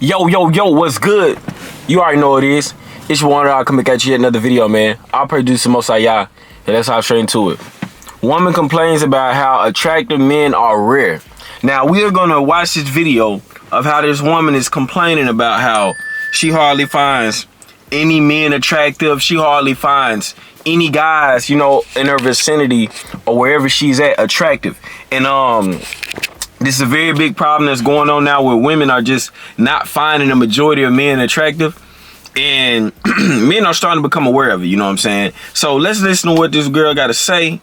Yo, what's good? You already know what it is. It's your one, I'll come back at you another video, man. I'll produce the most out y'all, and let's hop straight into it. Woman complains about how attractive men are rare. Now, we are gonna watch this video of how this woman is complaining about how she hardly finds any men attractive. She hardly finds any guys, you know, in her vicinity or wherever she's at attractive. And this is a very big problem that's going on now where women are just not finding the majority of men attractive. And men are starting to become aware of it, you know what I'm saying? So let's listen to what this girl got to say,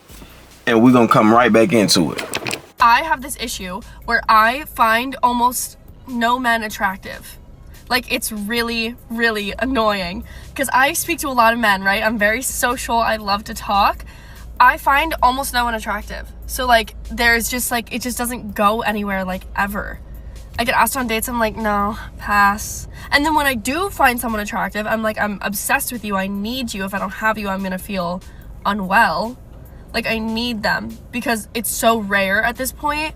and we're going to come right back into it. I have this issue where I find almost no men attractive. Like, it's really, really annoying because I speak to a lot of men, right? I'm very social. I love to talk. I find almost no one attractive. So, like, there's just, like, it just doesn't go anywhere, like, ever. I get asked on dates, I'm like, no, pass. And then when I do find someone attractive, I'm like, I'm obsessed with you. I need you. If I don't have you, I'm going to feel unwell. Like, I need them because it's so rare at this point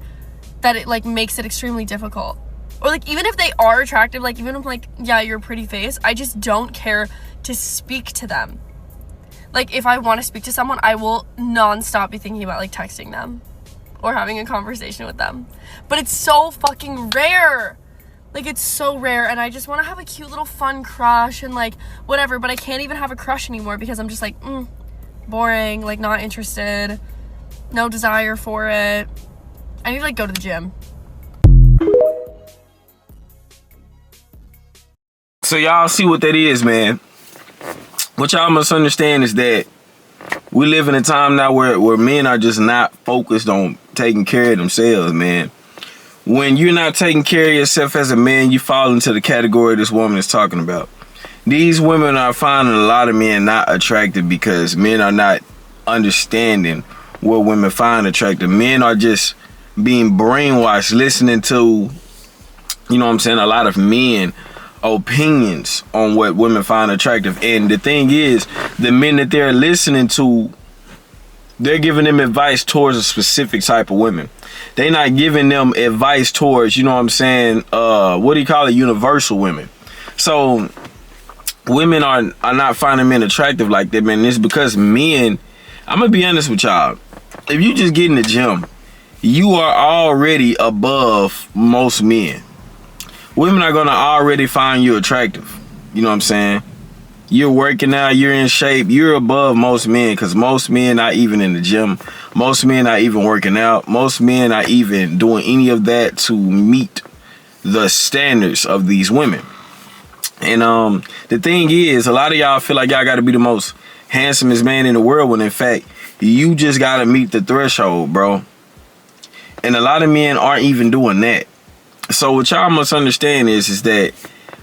that it, like, makes it extremely difficult. Or, like, even if they are attractive, like, even if, like, yeah, you're a pretty face, I just don't care to speak to them. Like, if I want to speak to someone, I will nonstop be thinking about, like, texting them or having a conversation with them. But it's so fucking rare. Like, it's so rare, and I just want to have a cute little fun crush and, like, whatever, but I can't even have a crush anymore because I'm just like, boring, like, not interested, no desire for it. I need to, like, go to the gym. So y'all see what that is, man. What y'all must understand is that we live in a time now where men are just not focused on taking care of themselves, man. When you're not taking care of yourself as a man, you fall into the category this woman is talking about. These women are finding a lot of men not attractive because men are not understanding what women find attractive. Men are just being brainwashed, listening to, you know what I'm saying, a lot of men opinions on what women find attractive. And the thing is, the men that they're listening to, they're giving them advice towards a specific type of women. They're not giving them advice towards, you know what I'm saying, what do you call it, universal women. So women are not finding men attractive like that, man. It's because men, I'm gonna be honest with y'all, if you just get in the gym, you are already above most men. Women are gonna already find you attractive. You know what I'm saying? You're working out, you're in shape, you're above most men because most men not even in the gym. Most men not even working out. Most men not even doing any of that to meet the standards of these women. And the thing is, a lot of y'all feel like y'all gotta be the most handsomest man in the world when in fact, you just gotta meet the threshold, bro. And a lot of men aren't even doing that. So what y'all must understand is that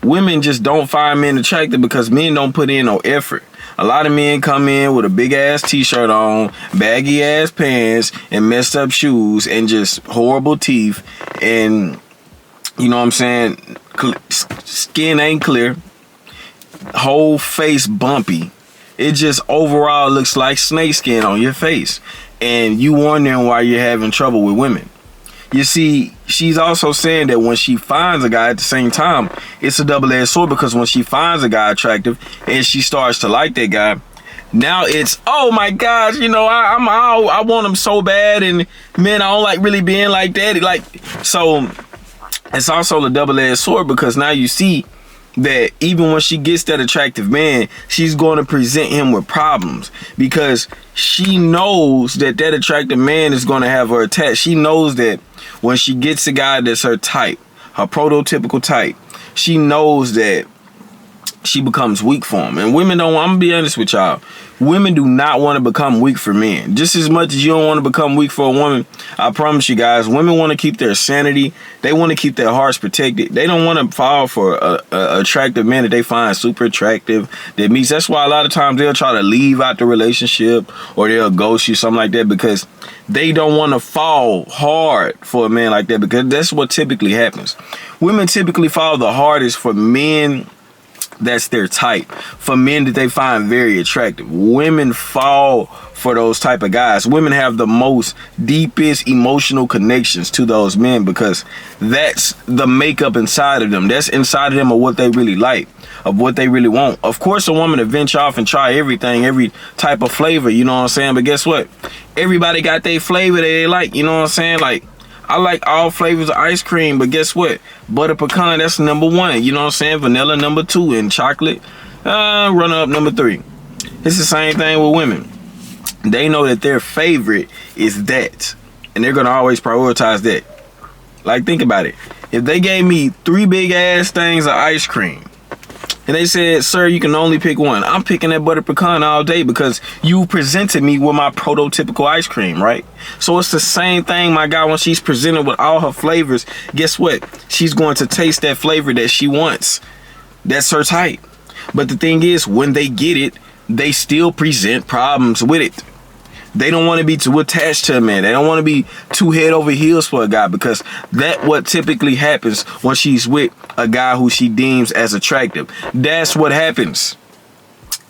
women just don't find men attractive because men don't put in no effort. A lot of men come in with a big ass t-shirt on, baggy ass pants, and messed up shoes, and just horrible teeth, and you know what I'm saying, skin ain't clear, whole face bumpy. It just overall looks like snake skin on your face, and you wondering why you're having trouble with women. You see, she's also saying that when she finds a guy at the same time, it's a double-edged sword because when she finds a guy attractive and she starts to like that guy, now it's, oh my gosh, you know, I want him so bad, and man, I don't like really being like that. Like, so it's also a double-edged sword because now you see that even when she gets that attractive man, she's going to present him with problems because she knows that that attractive man is going to have her attached. She knows that when she gets a guy that's her type, her prototypical type, she knows that she becomes weak for him. And women don't, I'm gonna be honest with y'all, women do not want to become weak for men. Just as much as you don't want to become weak for a woman, I promise you guys, women want to keep their sanity. They want to keep their hearts protected. They don't want to fall for a attractive man that they find super attractive that meets. That's why a lot of times they'll try to leave out the relationship or they'll ghost you, something like that, because they don't want to fall hard for a man like that, because that's what typically happens. Women typically fall the hardest for men that's their type, for men that they find very attractive. Women fall for those type of guys. Women have the most deepest emotional connections to those men because that's the makeup inside of them. That's inside of them of what they really like, of what they really want. Of course, a woman to venture off and try everything, every type of flavor, you know what I'm saying? But guess what? Everybody got their flavor that they like, you know what I'm saying? Like, I like all flavors of ice cream, but guess what? Butter pecan, that's number 1, you know what I'm saying? Vanilla number 2, and chocolate, runner up number 3. It's the same thing with women. They know that their favorite is that, and they're gonna always prioritize that. Like, think about it. If they gave me 3 big ass things of ice cream, and they said, sir, you can only pick one, I'm picking that butter pecan all day because you presented me with my prototypical ice cream, right? So it's the same thing, my guy, when she's presented with all her flavors, guess what? She's going to taste that flavor that she wants. That's her type. But the thing is, when they get it, they still present problems with it. They don't want to be too attached to a man. They don't want to be too head over heels for a guy, because that's what typically happens when she's with a guy who she deems as attractive. That's what happens.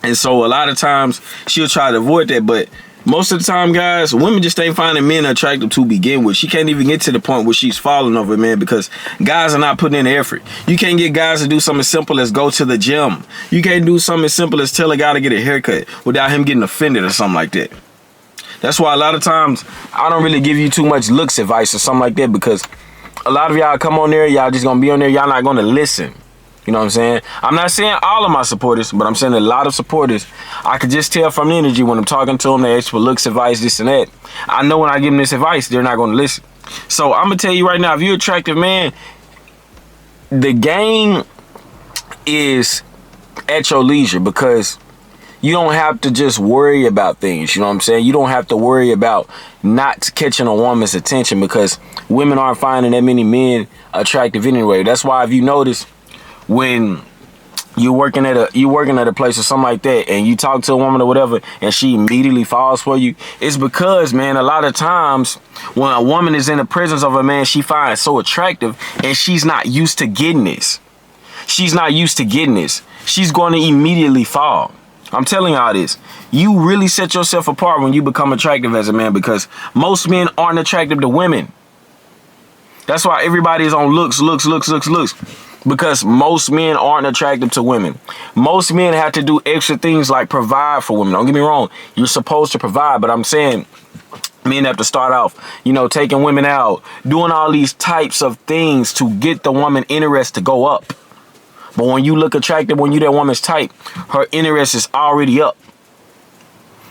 And so a lot of times she'll try to avoid that, but most of the time, guys, women just ain't finding men attractive to begin with. She can't even get to the point where she's falling over men because guys are not putting in the effort. You can't get guys to do something as simple as go to the gym. You can't do something as simple as tell a guy to get a haircut without him getting offended or something like that. That's why a lot of times I don't really give you too much looks advice or something like that, because a lot of y'all come on there, y'all just gonna be on there, y'all not gonna listen. You know what I'm saying? I'm not saying all of my supporters, but I'm saying a lot of supporters. I could just tell from the energy when I'm talking to them, they ask for looks advice, this and that. I know when I give them this advice, they're not gonna listen. So I'm gonna tell you right now, if you're an attractive man, the game is at your leisure, because you don't have to just worry about things. You know what I'm saying? You don't have to worry about not catching a woman's attention, because women aren't finding that many men attractive anyway. That's why, if you notice, when you're working at a place or something like that, and you talk to a woman or whatever, and she immediately falls for you, it's because, man, a lot of times when a woman is in the presence of a man she finds so attractive, and she's not used to getting this. She's not used to getting this. She's going to immediately fall. I'm telling y'all this. You really set yourself apart when you become attractive as a man, because most men aren't attractive to women. That's why everybody is on looks. Because most men aren't attractive to women. Most men have to do extra things like provide for women. Don't get me wrong. You're supposed to provide, but I'm saying men have to start off, you know, taking women out, doing all these types of things to get the woman interest to go up. But when you look attractive, when you that woman's type, her interest is already up.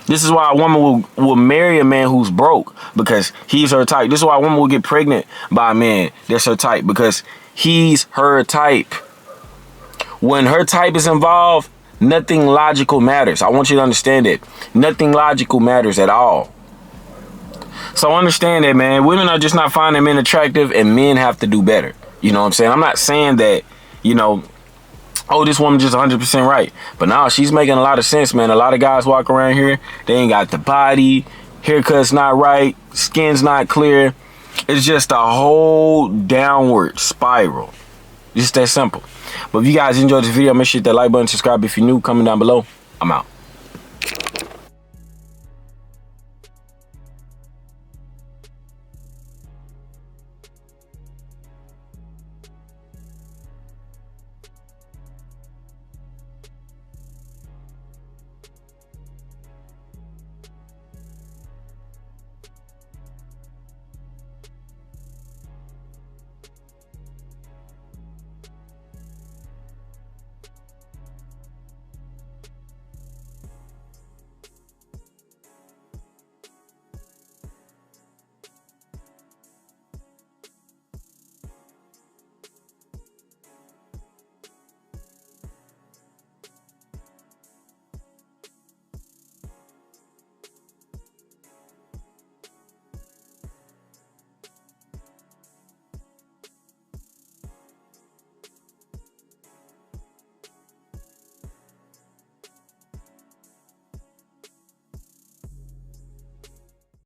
This is why a woman will marry a man who's broke, because he's her type. This is why a woman will get pregnant by a man that's her type, because he's her type. When her type is involved, nothing logical matters. I want you to understand that. Nothing logical matters at all. So understand that, man. Women are just not finding men attractive, and men have to do better. You know what I'm saying? I'm not saying that, you know, oh, this woman just 100% right. But now she's making a lot of sense, man. A lot of guys walk around here, they ain't got the body, haircut's not right, skin's not clear. It's just a whole downward spiral. Just that simple. But if you guys enjoyed this video, make sure you hit that like button, subscribe if you're new, comment down below. I'm out.